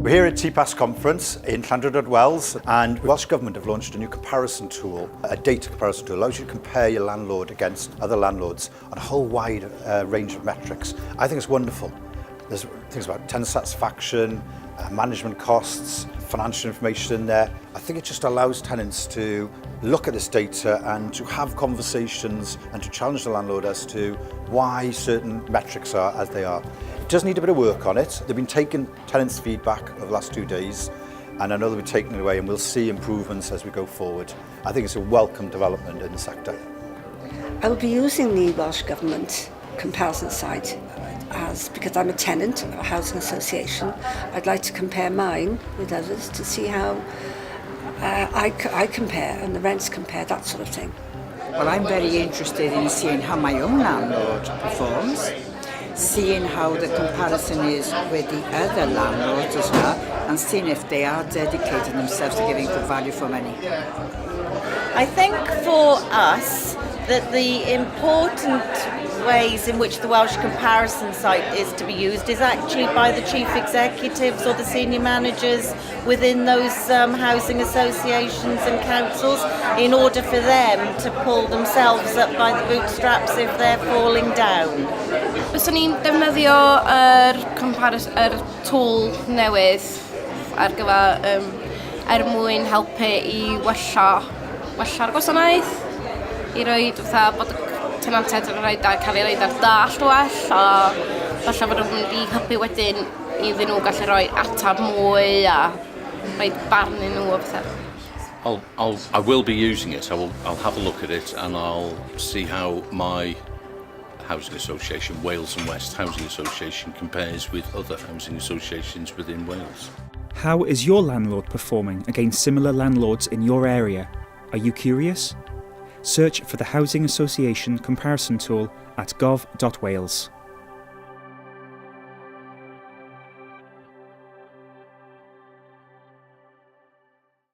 We're here at TPAS conference in Wells, and Welsh Government have launched a new comparison tool, a data comparison tool, allows you to compare your landlord against other landlords on a whole wide range of metrics. I think it's wonderful. There's things about tenant satisfaction, management costs, financial information in there. I think it just allows tenants to look at this data and to have conversations and to challenge the landlord as to why certain metrics are as they are. It does need a bit of work on it. They've been taking tenants' feedback over the last 2 days, and I know they'll be taking it away, and we'll see improvements as we go forward. I think it's a welcome development in the sector. I will be using the Welsh Government comparison site because I'm a tenant of a housing association. I'd like to compare mine with others to see how I compare and the rents compare, that sort of thing. Well, I'm very interested in seeing how my own landlord performs, seeing how the comparison is with the other landlords as well, and seeing if they are dedicating themselves to giving good value for money. I think for us that the important ways in which the Welsh comparison site is to be used is actually by the chief executives or the senior managers within those housing associations and councils, in order for them to pull themselves up by the bootstraps if they're falling down. Byswn ni'n defnyddio yr tool newydd ar gyfer mwyn helpu I wella'r gwasanaeth, I roi fatha bod y tenantiaid cael ei roed ar dallt well, a falle bod nhw'n mynd I helpu wedyn iddyn nhw gallu roi atab mwy a roi barn I nhw o bethau. I will be using it. I'll have a look at it and I'll see how my housing association, Wales and West Housing Association, compares with other housing associations within Wales. How is your landlord performing against similar landlords in your area? Are you curious? Search for the Housing Association comparison tool at gov.wales.